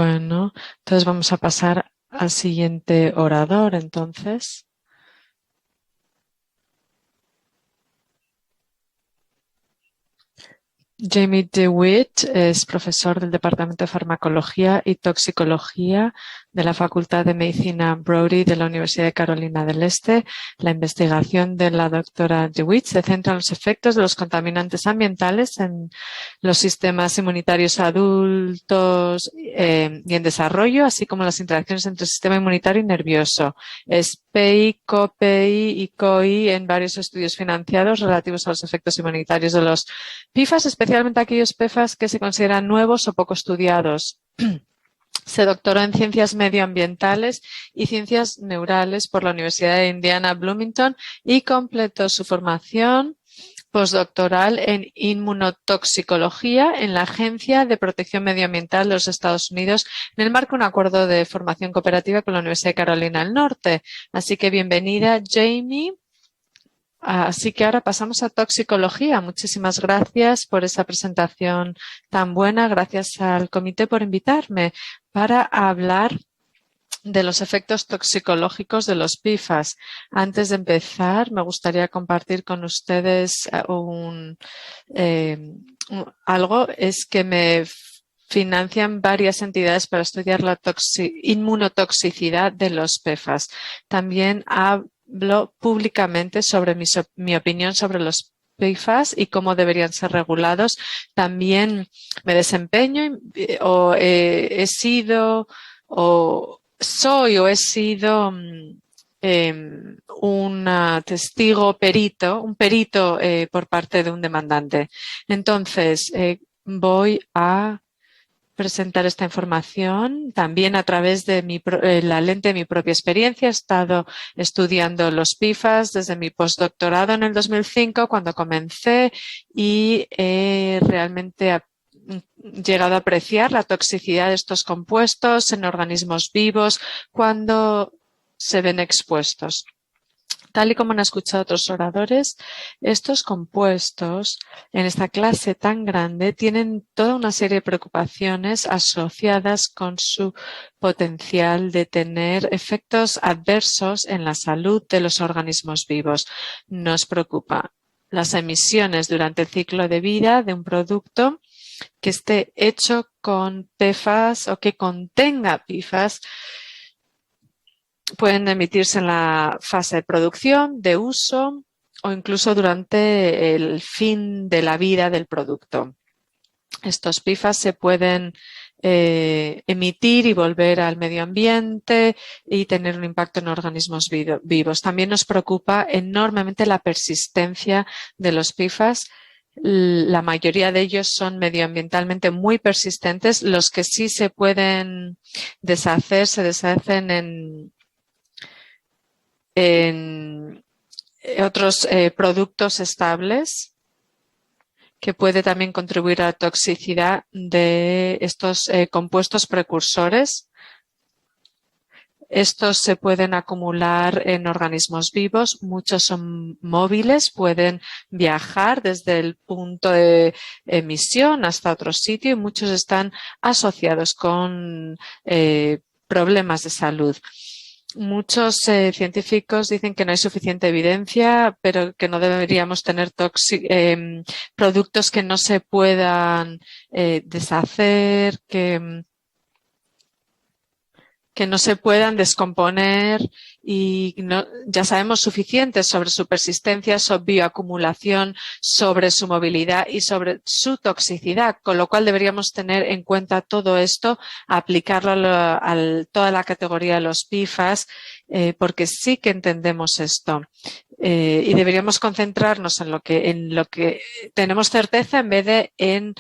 Bueno, entonces vamos a pasar al siguiente orador, entonces. Jamie DeWitt es profesor del Departamento de Farmacología y Toxicología de la Facultad de Medicina Brody de la Universidad de Carolina del Este. La investigación de la doctora DeWitt se centra en los efectos de los contaminantes ambientales en los sistemas inmunitarios adultos y en desarrollo, así como las interacciones entre el sistema inmunitario y nervioso. SPEI, COPEI y COI en varios estudios financiados relativos a los efectos inmunitarios de los PFAS, especialmente aquellos PFAS que se consideran nuevos o poco estudiados. Se doctoró en Ciencias Medioambientales y Ciencias Neurales por la Universidad de Indiana Bloomington y completó su formación postdoctoral en inmunotoxicología en la Agencia de Protección Medioambiental de los Estados Unidos en el marco de un acuerdo de formación cooperativa con la Universidad de Carolina del Norte. Así que bienvenida, Jamie. Así que ahora pasamos a toxicología. Muchísimas gracias por esa presentación tan buena. Gracias al comité por invitarme para hablar de los efectos toxicológicos de los PFAS. Antes de empezar, me gustaría compartir con ustedes algo. Es que me financian varias entidades para estudiar la inmunotoxicidad de los PFAS. También hablo públicamente sobre mi opinión sobre los PFAS y cómo deberían ser regulados. También me desempeño o he sido o soy o he sido un testigo perito, un perito por parte de un demandante. Entonces, voy a presentar esta información también a través de la lente de mi propia experiencia. He estado estudiando los PFAS desde mi postdoctorado en el 2005, cuando comencé, y he realmente llegado a apreciar la toxicidad de estos compuestos en organismos vivos cuando se ven expuestos. Tal y como han escuchado otros oradores, estos compuestos en esta clase tan grande tienen toda una serie de preocupaciones asociadas con su potencial de tener efectos adversos en la salud de los organismos vivos. Nos preocupa las emisiones durante el ciclo de vida de un producto que esté hecho con PFAS o que contenga PFAS. Pueden emitirse en la fase de producción, de uso o incluso durante el fin de la vida del producto. Estos PFAS se pueden emitir y volver al medio ambiente y tener un impacto en organismos vivos. También nos preocupa enormemente la persistencia de los PFAS. La mayoría de ellos son medioambientalmente muy persistentes. Los que sí se pueden deshacer, se deshacen en otros productos estables, que puede también contribuir a la toxicidad de estos compuestos precursores. Estos se pueden acumular en organismos vivos, muchos son móviles, pueden viajar desde el punto de emisión hasta otro sitio y muchos están asociados con problemas de salud. Muchos científicos dicen que no hay suficiente evidencia, pero que no deberíamos tener productos que no se puedan deshacer, que no se puedan descomponer y ya sabemos suficiente sobre su persistencia, su bioacumulación, sobre su movilidad y sobre su toxicidad, con lo cual deberíamos tener en cuenta todo esto, aplicarlo a toda la categoría de los PFAS, porque sí que entendemos esto. Y deberíamos concentrarnos en lo que tenemos certeza en vez de en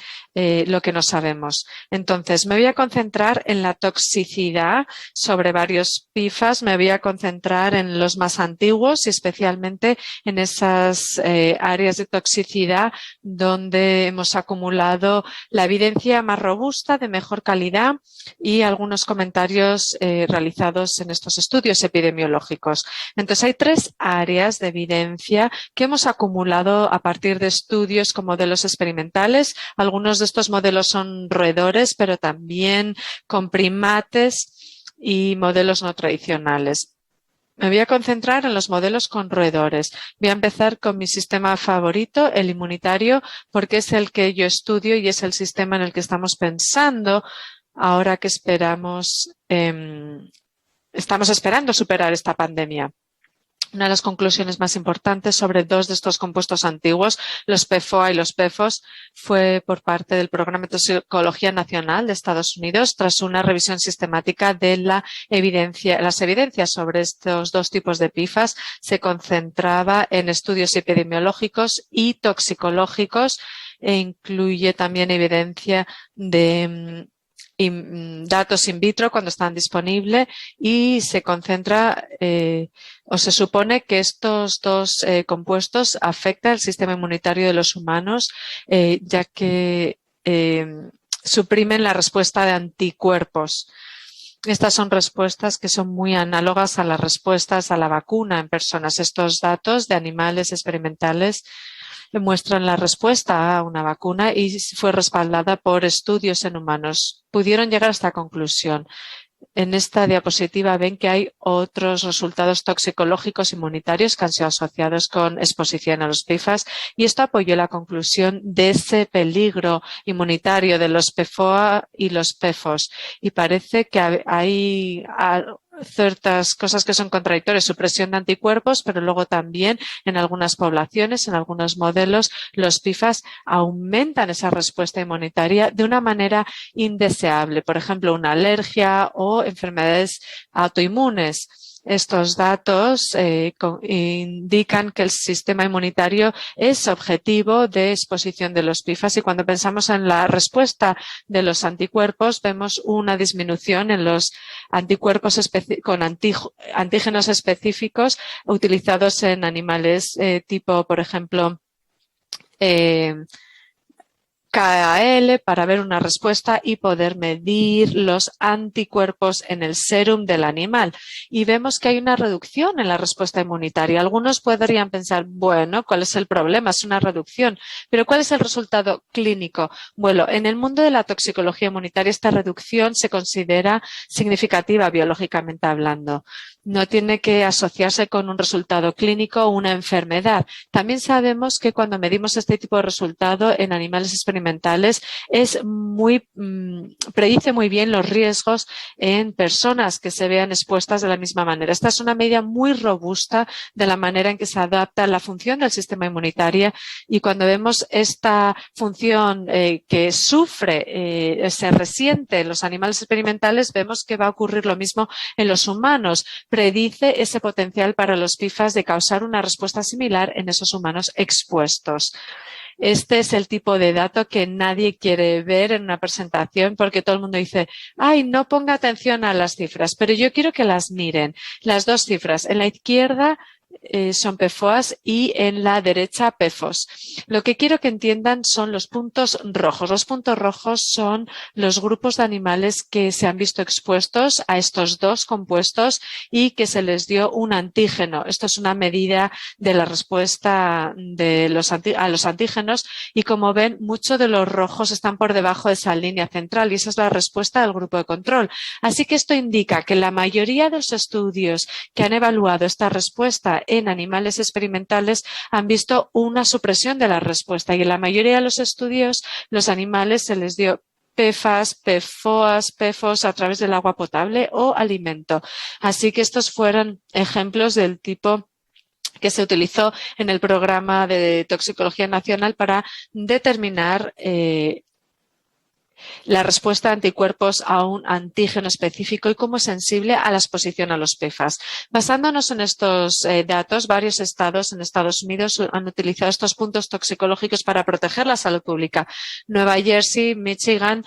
lo que no sabemos. Entonces, me voy a concentrar en la toxicidad sobre varios PFAS, me voy a concentrar en los más antiguos y especialmente en esas áreas de toxicidad donde hemos acumulado la evidencia más robusta, de mejor calidad y algunos comentarios realizados en estos estudios epidemiológicos. Entonces, hay tres áreas de de evidencia que hemos acumulado a partir de estudios con modelos experimentales. Algunos de estos modelos son roedores, pero también con primates y modelos no tradicionales. Me voy a concentrar en los modelos con roedores. Voy a empezar con mi sistema favorito, el inmunitario, porque es el que yo estudio y es el sistema en el que estamos pensando ahora que estamos esperando superar esta pandemia. Una de las conclusiones más importantes sobre dos de estos compuestos antiguos, los PFOA y los PFOS, fue por parte del Programa de Toxicología Nacional de Estados Unidos, tras una revisión sistemática de las evidencias sobre estos dos tipos de PFAS. Se concentraba en estudios epidemiológicos y toxicológicos e incluye también evidencia de datos in vitro cuando están disponibles y se concentra o se supone que estos dos compuestos afectan el sistema inmunitario de los humanos ya que suprimen la respuesta de anticuerpos. Estas son respuestas que son muy análogas a las respuestas a la vacuna en personas. Estos datos de animales experimentales muestran la respuesta a una vacuna y fue respaldada por estudios en humanos. Pudieron llegar a esta conclusión. En esta diapositiva ven que hay otros resultados toxicológicos inmunitarios que han sido asociados con exposición a los PFAS y esto apoyó la conclusión de ese peligro inmunitario de los PFOA y los PFOS. Y parece que hay ciertas cosas que son contradictorias, supresión de anticuerpos, pero luego también en algunas poblaciones, en algunos modelos, los PFAS aumentan esa respuesta inmunitaria de una manera indeseable. Por ejemplo, una alergia o enfermedades autoinmunes. Estos datos indican que el sistema inmunitario es objetivo de exposición de los PFAS y cuando pensamos en la respuesta de los anticuerpos vemos una disminución en los anticuerpos con antígenos específicos utilizados en animales tipo, por ejemplo, KAL para ver una respuesta y poder medir los anticuerpos en el sérum del animal. Y vemos que hay una reducción en la respuesta inmunitaria. Algunos podrían pensar, bueno, ¿cuál es el problema? Es una reducción. Pero ¿cuál es el resultado clínico? Bueno, en el mundo de la toxicología inmunitaria esta reducción se considera significativa biológicamente hablando. No tiene que asociarse con un resultado clínico o una enfermedad. También sabemos que cuando medimos este tipo de resultado en animales experimentales predice muy bien los riesgos en personas que se vean expuestas de la misma manera. Esta es una medida muy robusta de la manera en que se adapta la función del sistema inmunitario y cuando vemos esta función que se resiente en los animales experimentales, vemos que va a ocurrir lo mismo en los humanos. Predice ese potencial para los PFAS de causar una respuesta similar en esos humanos expuestos. Este es el tipo de dato que nadie quiere ver en una presentación porque todo el mundo dice, ay, no ponga atención a las cifras, pero yo quiero que las miren. Las dos cifras. En la izquierda son PFOAs y en la derecha PFOS. Lo que quiero que entiendan son los puntos rojos. Los puntos rojos son los grupos de animales que se han visto expuestos a estos dos compuestos y que se les dio un antígeno. Esto es una medida de la respuesta a los antígenos y como ven, muchos de los rojos están por debajo de esa línea central y esa es la respuesta del grupo de control. Así que esto indica que la mayoría de los estudios que han evaluado esta respuesta en animales experimentales han visto una supresión de la respuesta y en la mayoría de los estudios los animales se les dio PFAS, PFOAs, PFOS a través del agua potable o alimento. Así que estos fueron ejemplos del tipo que se utilizó en el programa de toxicología nacional para determinar la respuesta de anticuerpos a un antígeno específico y cómo es sensible a la exposición a los PFAS. Basándonos en estos datos, varios estados en Estados Unidos han utilizado estos puntos toxicológicos para proteger la salud pública. Nueva Jersey, Michigan,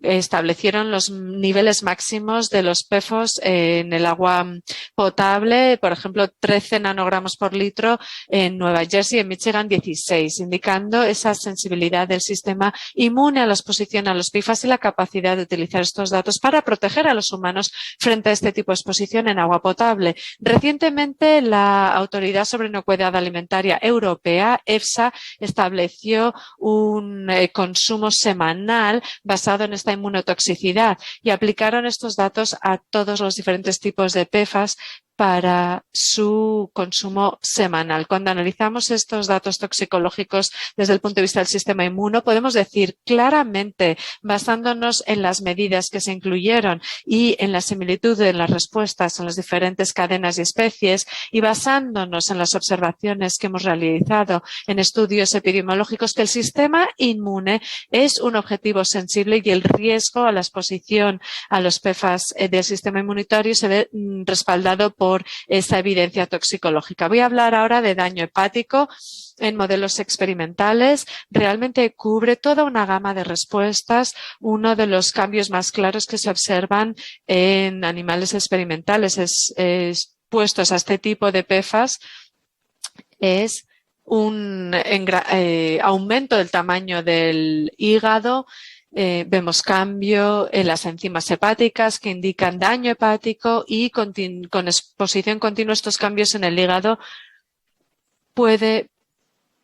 establecieron los niveles máximos de los PFOS en el agua potable, por ejemplo, 13 nanogramos por litro en Nueva Jersey, en Michigan 16, indicando esa sensibilidad del sistema inmune a la exposición a los PFAS y la capacidad de utilizar estos datos para proteger a los humanos frente a este tipo de exposición en agua potable. Recientemente, la Autoridad sobre Inocuidad Alimentaria Europea, EFSA, estableció un consumo semanal basado en esta inmunotoxicidad y aplicaron estos datos a todos los diferentes tipos de PFAS para su consumo semanal. Cuando analizamos estos datos toxicológicos desde el punto de vista del sistema inmuno, podemos decir claramente, basándonos en las medidas que se incluyeron y en la similitud de las respuestas en las diferentes cadenas y especies, y basándonos en las observaciones que hemos realizado en estudios epidemiológicos, que el sistema inmune es un objetivo sensible y el riesgo a la exposición a los PFAS del sistema inmunitario se ve respaldado por esa evidencia toxicológica. Voy a hablar ahora de daño hepático en modelos experimentales. Realmente cubre toda una gama de respuestas. Uno de los cambios más claros que se observan en animales experimentales expuestos a este tipo de PFAS es un aumento del tamaño del hígado. Vemos cambio en las enzimas hepáticas que indican daño hepático y con exposición continua estos cambios en el hígado puede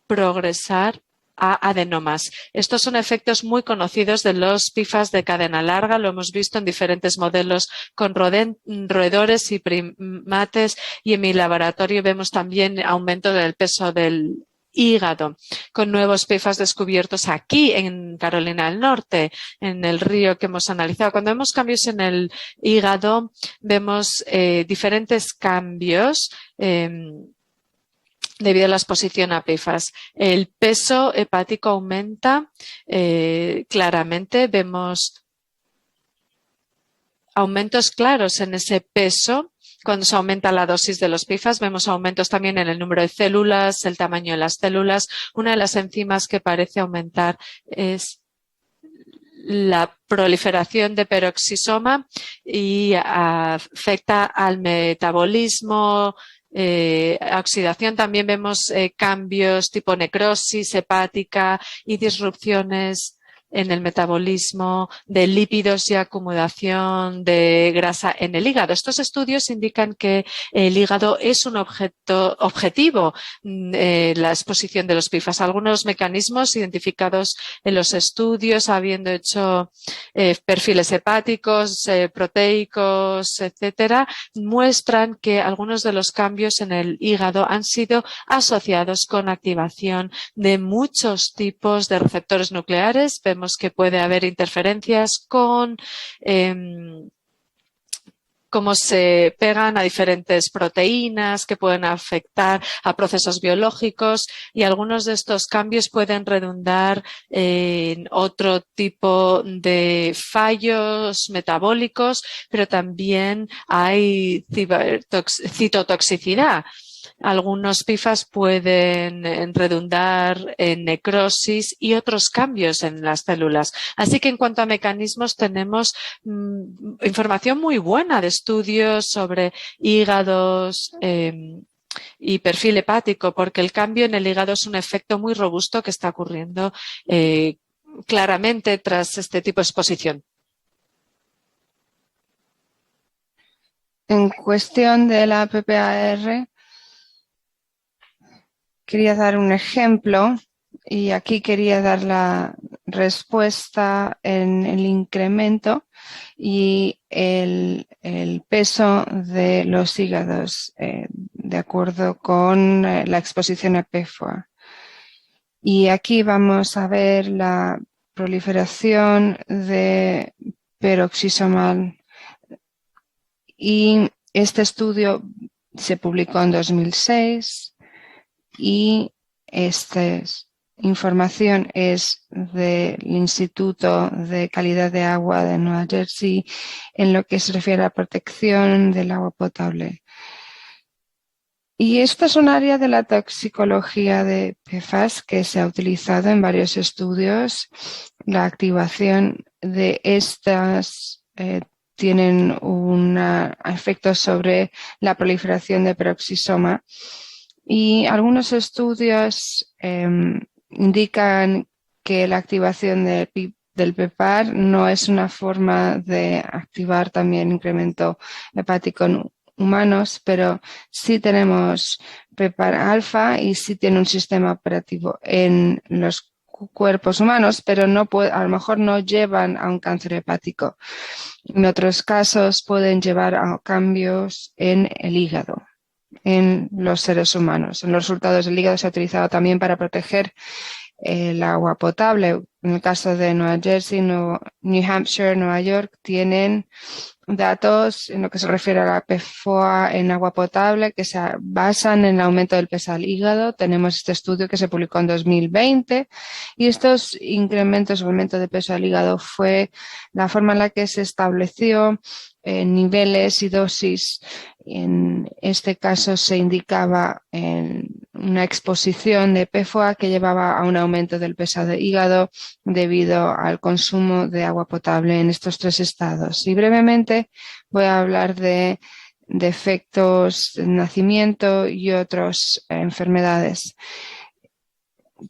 progresar a adenomas. Estos son efectos muy conocidos de los PFAS de cadena larga. Lo hemos visto en diferentes modelos con roedores y primates, y en mi laboratorio vemos también aumento del peso del hígado, con nuevos PFAS descubiertos aquí en Carolina del Norte, en el río que hemos analizado. Cuando vemos cambios en el hígado, vemos diferentes cambios debido a la exposición a PFAS. El peso hepático aumenta claramente. Vemos aumentos claros en ese peso. Cuando se aumenta la dosis de los PFAS, vemos aumentos también en el número de células, el tamaño de las células. Una de las enzimas que parece aumentar es la proliferación de peroxisoma y afecta al metabolismo, oxidación. También vemos cambios tipo necrosis hepática y disrupciones en el metabolismo de lípidos y acumulación de grasa en el hígado. Estos estudios indican que el hígado es un objetivo, la exposición de los PFAS. Algunos mecanismos identificados en los estudios, habiendo hecho perfiles hepáticos, proteicos, etcétera, muestran que algunos de los cambios en el hígado han sido asociados con activación de muchos tipos de receptores nucleares. Vemos que puede haber interferencias con cómo se pegan a diferentes proteínas que pueden afectar a procesos biológicos, y algunos de estos cambios pueden redundar en otro tipo de fallos metabólicos, pero también hay citotoxicidad. Algunos PFAS pueden redundar en necrosis y otros cambios en las células. Así que en cuanto a mecanismos tenemos información muy buena de estudios sobre hígados y perfil hepático, porque el cambio en el hígado es un efecto muy robusto que está ocurriendo claramente tras este tipo de exposición. En cuestión de la PPAR, quería dar un ejemplo y aquí quería dar la respuesta en el incremento y el peso de los hígados de acuerdo con la exposición a PFOA. Y aquí vamos a ver la proliferación de peroxisomal. Y este estudio se publicó en 2006 y esta información es del Instituto de Calidad de Agua de Nueva Jersey en lo que se refiere a la protección del agua potable. Y esta es un área de la toxicología de PFAS que se ha utilizado en varios estudios. La activación de estas tienen un efecto sobre la proliferación de peroxisoma. Y algunos estudios indican que la activación del PEPAR no es una forma de activar también incremento hepático en humanos, pero sí tenemos PEPAR alfa y sí tiene un sistema operativo en los cuerpos humanos, pero no a lo mejor no llevan a un cáncer hepático. En otros casos pueden llevar a cambios en el hígado en los seres humanos. En los resultados del hígado se ha utilizado también para proteger el agua potable. En el caso de Nueva Jersey, New Hampshire, Nueva York, tienen datos en lo que se refiere a la PFOA en agua potable que se basan en el aumento del peso del hígado. Tenemos este estudio que se publicó en 2020 y estos incrementos o aumento de peso del hígado fue la forma en la que se estableció niveles y dosis. En este caso se indicaba en una exposición de PFOA que llevaba a un aumento del peso del hígado debido al consumo de agua potable en estos 3 estados. Y brevemente voy a hablar de defectos de nacimiento y otras enfermedades.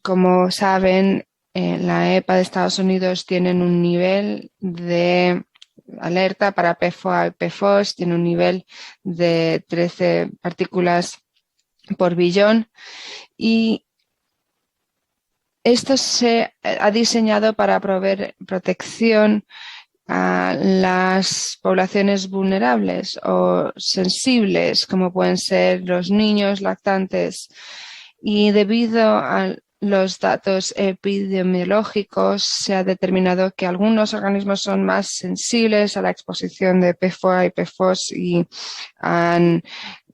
Como saben, la EPA de Estados Unidos tiene un nivel de alerta para PFOA y PFOS, tiene un nivel de 13 partículas por billón y esto se ha diseñado para proveer protección a las poblaciones vulnerables o sensibles, como pueden ser los niños lactantes. Y debido a los datos epidemiológicos, se ha determinado que algunos organismos son más sensibles a la exposición de PFOA y PFOS y han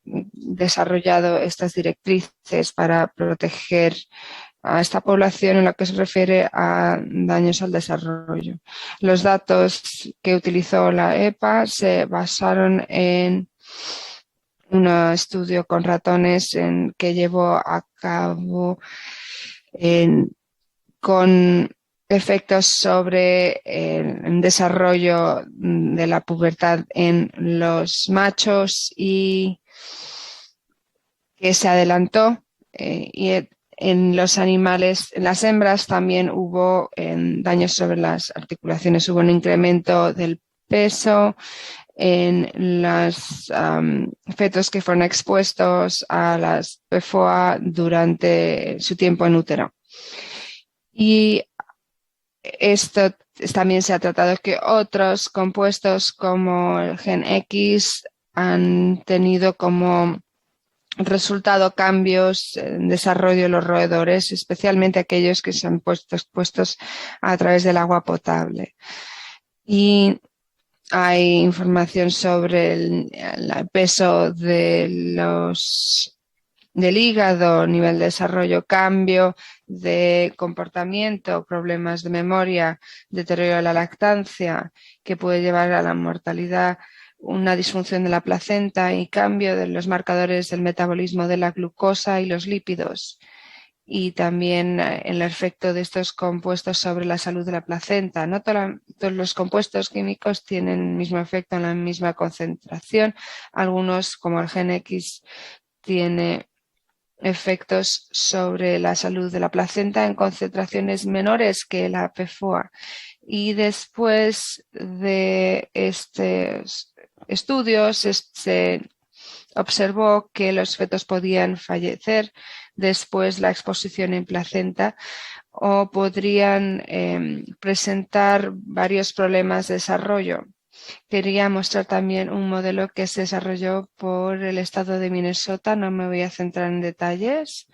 desarrollado estas directrices para proteger a esta población en lo que se refiere a daños al desarrollo. Los datos que utilizó la EPA se basaron en un estudio con ratones que llevó a cabo con efectos sobre el desarrollo de la pubertad en los machos y que se adelantó y en los animales, en las hembras también hubo daños sobre las articulaciones, hubo un incremento del peso en los fetos que fueron expuestos a las PFOA durante su tiempo en útero. Y esto también se ha tratado que otros compuestos como el gen X han tenido como resultado cambios en desarrollo de los roedores, especialmente aquellos que se han puesto expuestos a través del agua potable. Y hay información sobre el peso del hígado, nivel de desarrollo, cambio de comportamiento, problemas de memoria, deterioro de la lactancia, que puede llevar a la mortalidad, una disfunción de la placenta y cambio de los marcadores del metabolismo de la glucosa y los lípidos. Y también el efecto de estos compuestos sobre la salud de la placenta. No todos los compuestos químicos tienen el mismo efecto en la misma concentración. Algunos, como el gen X, tiene efectos sobre la salud de la placenta en concentraciones menores que la PFOA. Y después de estos estudios se observó que los fetos podían fallecer después de la exposición en placenta o podrían presentar varios problemas de desarrollo. Quería mostrar también un modelo que se desarrolló por el estado de Minnesota. No me voy a centrar en detalles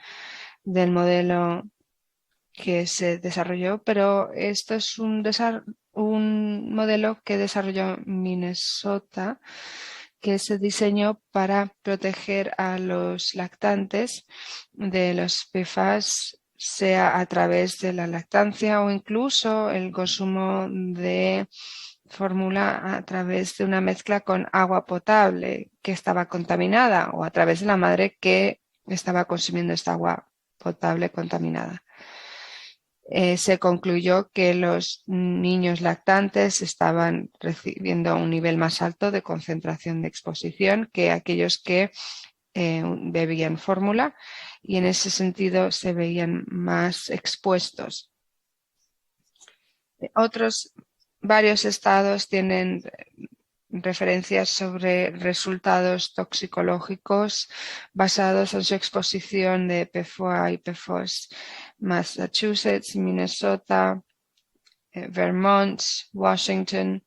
del modelo que se desarrolló, pero esto es un modelo que desarrolló Minnesota, que se diseñó para proteger a los lactantes de los PFAS, sea a través de la lactancia o incluso el consumo de fórmula a través de una mezcla con agua potable que estaba contaminada o a través de la madre que estaba consumiendo esta agua potable contaminada. se concluyó que los niños lactantes estaban recibiendo un nivel más alto de concentración de exposición que aquellos que bebían fórmula, y en ese sentido se veían más expuestos. Varios estados tienen referencias sobre resultados toxicológicos basados en su exposición de PFOA y PFOS. Massachusetts, Minnesota, Vermont, Washington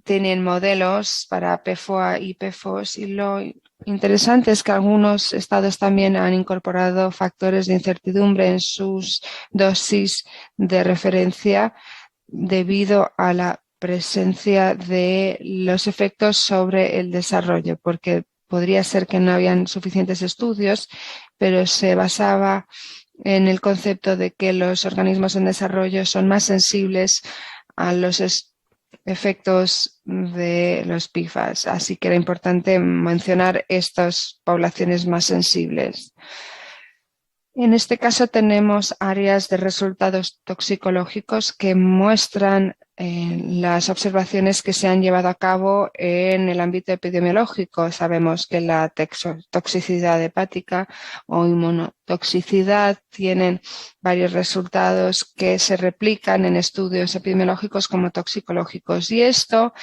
tienen modelos para PFOA y PFOS, y lo interesante es que algunos estados también han incorporado factores de incertidumbre en sus dosis de referencia debido a la presencia de los efectos sobre el desarrollo, porque podría ser que no habían suficientes estudios, pero se basaba en el concepto de que los organismos en desarrollo son más sensibles a los efectos de los PFAS, así que era importante mencionar estas poblaciones más sensibles. En este caso tenemos áreas de resultados toxicológicos que muestran las observaciones que se han llevado a cabo en el ámbito epidemiológico. Sabemos que la toxicidad hepática o inmunotoxicidad tienen varios resultados que se replican en estudios epidemiológicos como toxicológicos, y esto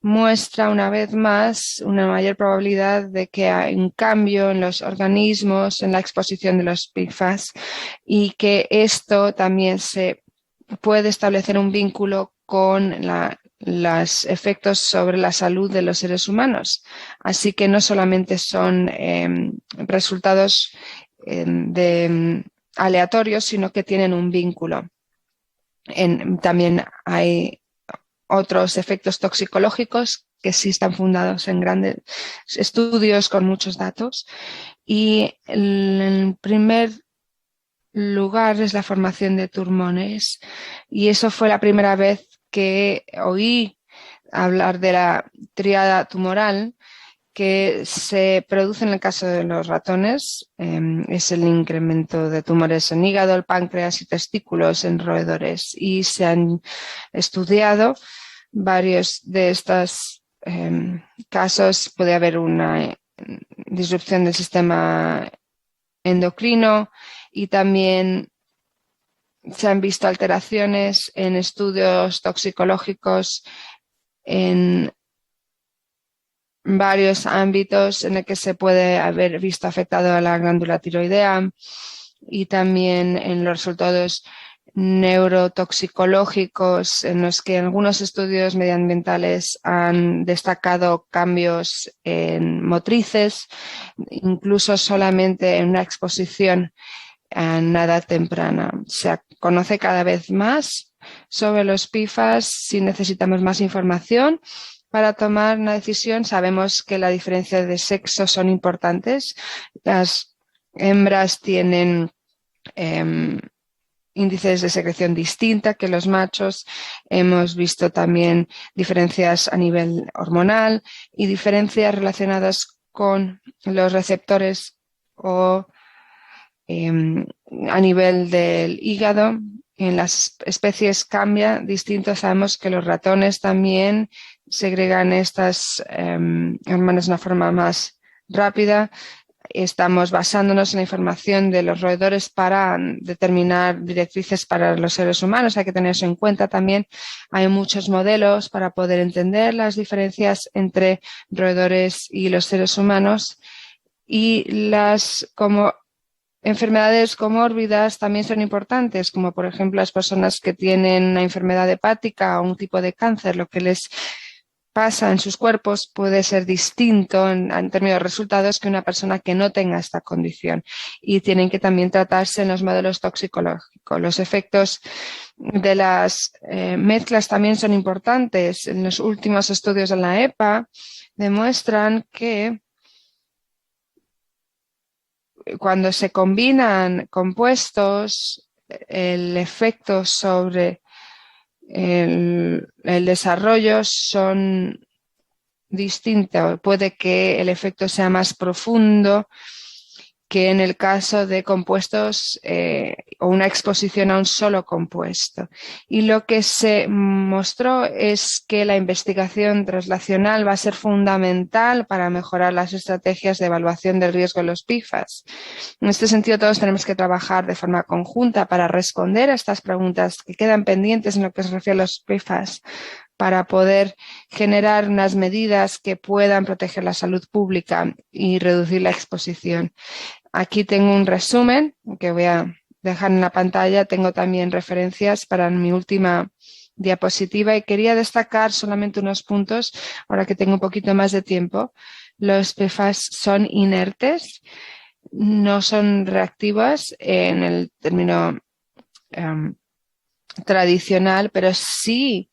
muestra una vez más una mayor probabilidad de que hay un cambio en los organismos, en la exposición de los PFAS, y que esto también se puede establecer un vínculo con los efectos sobre la salud de los seres humanos. Así que no solamente son resultados aleatorios, sino que tienen un vínculo. También hay otros efectos toxicológicos que sí están fundados en grandes estudios con muchos datos, y en primer lugar es la formación de tumores, y eso fue la primera vez que oí hablar de la tríada tumoral que se produce en el caso de los ratones. Es el incremento de tumores en hígado, el páncreas y testículos en roedores, y se han estudiado varios de estos casos. Puede haber una disrupción del sistema endocrino, y también se han visto alteraciones en estudios toxicológicos en varios ámbitos en el que se puede haber visto afectado a la glándula tiroidea, y también en los resultados neurotoxicológicos en los que algunos estudios medioambientales han destacado cambios en motrices, incluso solamente en una exposición a nada temprana. Se conoce cada vez más sobre los PFAS. Si necesitamos más información para tomar una decisión, sabemos que la diferencia de sexo son importantes. Las hembras tienen índices de secreción distinta que los machos. Hemos visto también diferencias a nivel hormonal y diferencias relacionadas con los receptores o a nivel del hígado. En las especies cambia distinto. Sabemos que los ratones también segregan estas hormonas de una forma más rápida. Estamos basándonos en la información de los roedores para determinar directrices para los seres humanos. Hay que tener eso en cuenta también. Hay muchos modelos para poder entender las diferencias entre roedores y los seres humanos, y como enfermedades comórbidas también son importantes, como por ejemplo las personas que tienen una enfermedad hepática o un tipo de cáncer. Lo que les pasa en sus cuerpos puede ser distinto en términos de resultados que una persona que no tenga esta condición, y tienen que también tratarse en los modelos toxicológicos. Los efectos de las mezclas también son importantes. En los últimos estudios de la EPA demuestran que cuando se combinan compuestos, el efecto sobre el desarrollo son distintos. Puede que el efecto sea más profundo que en el caso de compuestos o una exposición a un solo compuesto. Y lo que se mostró es que la investigación translacional va a ser fundamental para mejorar las estrategias de evaluación del riesgo de los PFAS. En este sentido, todos tenemos que trabajar de forma conjunta para responder a estas preguntas que quedan pendientes en lo que se refiere a los PFAS, para poder generar unas medidas que puedan proteger la salud pública y reducir la exposición. Aquí tengo un resumen que voy a dejar en la pantalla. Tengo también referencias para mi última diapositiva y quería destacar solamente unos puntos, ahora que tengo un poquito más de tiempo. Los PFAS son inertes, no son reactivas en el término tradicional, pero sí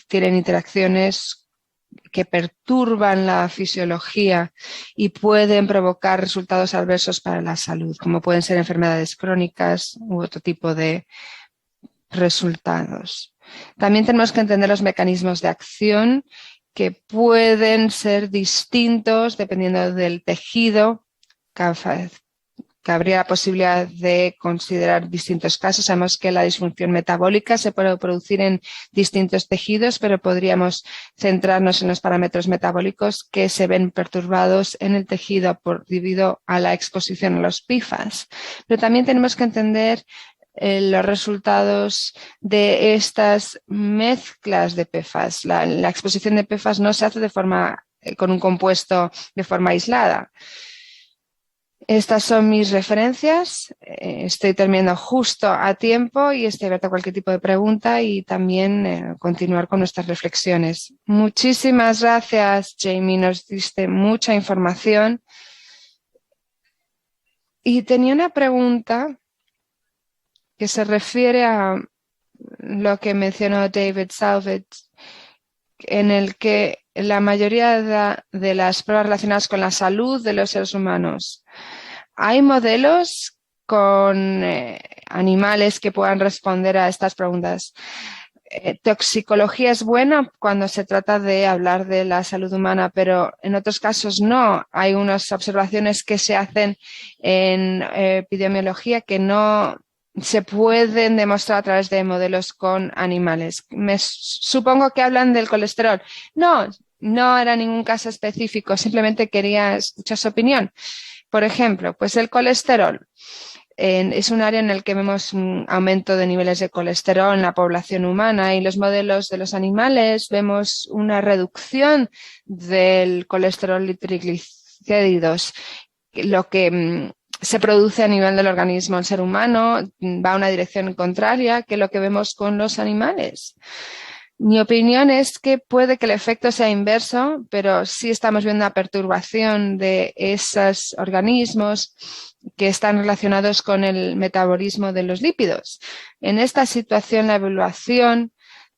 tienen interacciones que perturban la fisiología y pueden provocar resultados adversos para la salud, como pueden ser enfermedades crónicas u otro tipo de resultados. También tenemos que entender los mecanismos de acción que pueden ser distintos dependiendo del tejido. Que habría la posibilidad de considerar distintos casos. Sabemos que la disfunción metabólica se puede producir en distintos tejidos, pero podríamos centrarnos en los parámetros metabólicos que se ven perturbados en el tejido debido a la exposición a los PFAS. Pero también tenemos que entender los resultados de estas mezclas de PFAS. La exposición de PFAS no se hace con un compuesto de forma aislada. Estas son mis referencias. Estoy terminando justo a tiempo y estoy abierta a cualquier tipo de pregunta y también continuar con nuestras reflexiones. Muchísimas gracias, Jamie. Nos diste mucha información. Y tenía una pregunta que se refiere a lo que mencionó David Salvage, en el que la mayoría de las pruebas relacionadas con la salud de los seres humanos, ¿hay modelos con animales que puedan responder a estas preguntas? Toxicología es buena cuando se trata de hablar de la salud humana, pero en otros casos no. Hay unas observaciones que se hacen en epidemiología que no se pueden demostrar a través de modelos con animales. Supongo que hablan del colesterol. No era ningún caso específico, simplemente quería escuchar su opinión. Por ejemplo, pues el colesterol es un área en el que vemos un aumento de niveles de colesterol en la población humana y los modelos de los animales vemos una reducción del colesterol y triglicéridos, lo que se produce a nivel del organismo del ser humano va a una dirección contraria que lo que vemos con los animales. Mi opinión es que puede que el efecto sea inverso, pero sí estamos viendo una perturbación de esos organismos que están relacionados con el metabolismo de los lípidos. En esta situación, la evaluación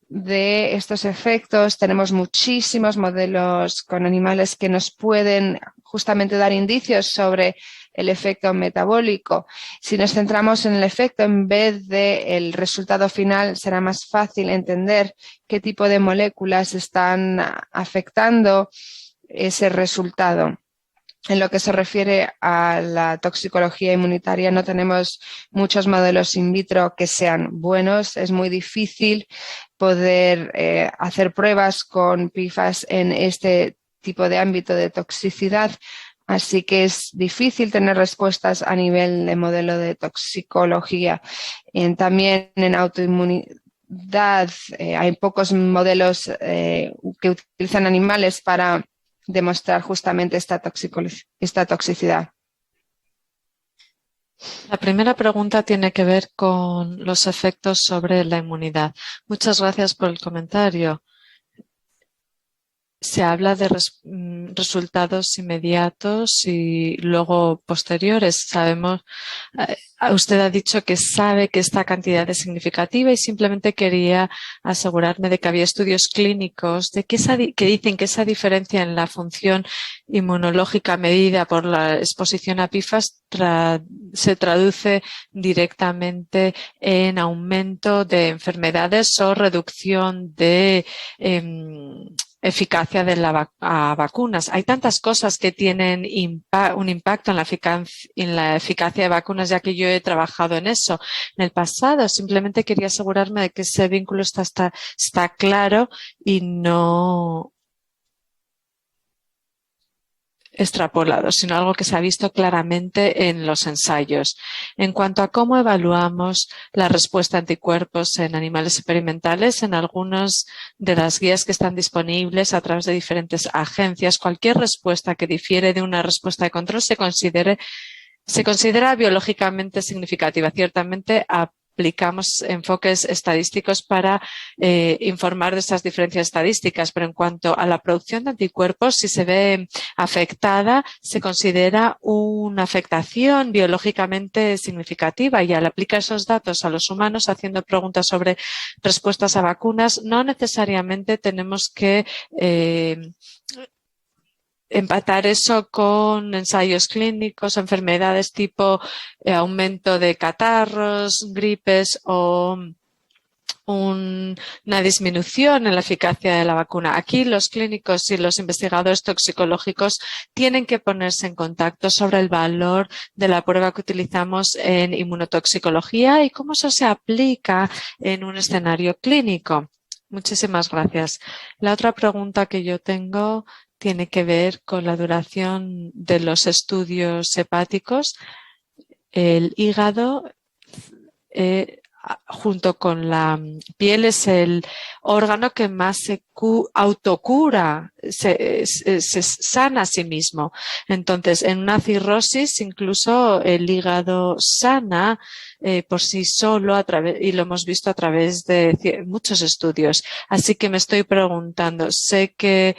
de estos efectos, tenemos muchísimos modelos con animales que nos pueden justamente dar indicios sobre el efecto metabólico. Si nos centramos en el efecto en vez del resultado final, será más fácil entender qué tipo de moléculas están afectando ese resultado. En lo que se refiere a la toxicología inmunitaria, no tenemos muchos modelos in vitro que sean buenos. Es muy difícil poder hacer pruebas con PFAS en este tipo de ámbito de toxicidad. Así que es difícil tener respuestas a nivel de modelo de toxicología. También en autoinmunidad hay pocos modelos que utilizan animales para demostrar justamente esta toxicidad. La primera pregunta tiene que ver con los efectos sobre la inmunidad. Muchas gracias por el comentario. Se habla de resultados inmediatos y luego posteriores. Usted ha dicho que sabe que esta cantidad es significativa y simplemente quería asegurarme de que había estudios clínicos que dicen que esa diferencia en la función inmunológica medida por la exposición a PFAS se traduce directamente en aumento de enfermedades o reducción de eficacia de a vacunas. Hay tantas cosas que tienen un impacto en la eficacia de vacunas, ya que yo he trabajado en eso en el pasado. Simplemente quería asegurarme de que ese vínculo está claro y no extrapolado, sino algo que se ha visto claramente en los ensayos. En cuanto a cómo evaluamos la respuesta a anticuerpos en animales experimentales, en algunas de las guías que están disponibles a través de diferentes agencias, cualquier respuesta que difiere de una respuesta de control se considera biológicamente significativa. Ciertamente, aplicamos enfoques estadísticos para informar de estas diferencias estadísticas, pero en cuanto a la producción de anticuerpos, si se ve afectada, se considera una afectación biológicamente significativa y al aplicar esos datos a los humanos haciendo preguntas sobre respuestas a vacunas, no necesariamente tenemos que empatar eso con ensayos clínicos, enfermedades tipo aumento de catarros, gripes o una disminución en la eficacia de la vacuna. Aquí los clínicos y los investigadores toxicológicos tienen que ponerse en contacto sobre el valor de la prueba que utilizamos en inmunotoxicología y cómo eso se aplica en un escenario clínico. Muchísimas gracias. La otra pregunta que yo tengo tiene que ver con la duración de los estudios hepáticos. El hígado, junto con la piel, es el órgano que más se autocura, se sana a sí mismo. Entonces, en una cirrosis, incluso el hígado sana por sí solo, y lo hemos visto a través de muchos estudios. Así que me estoy preguntando, sé que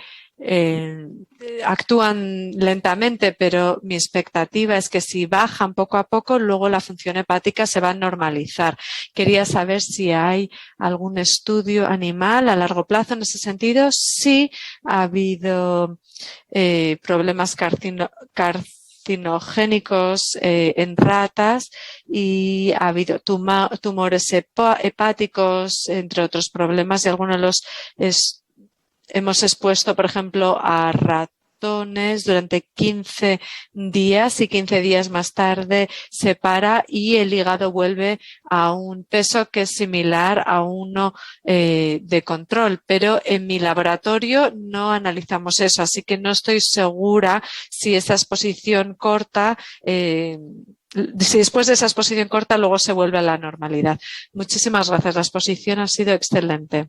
actúan lentamente, pero mi expectativa es que si bajan poco a poco, luego la función hepática se va a normalizar. Quería saber si hay algún estudio animal a largo plazo en ese sentido, si ha habido problemas carcinogénicos en ratas y ha habido tumores hepáticos, entre otros problemas, y algunos de los hemos expuesto, por ejemplo, a ratones durante 15 días y 15 días más tarde se para y el hígado vuelve a un peso que es similar a uno de control. Pero en mi laboratorio no analizamos eso, así que no estoy segura si esa exposición corta si después de esa exposición corta luego se vuelve a la normalidad. Muchísimas gracias. La exposición ha sido excelente.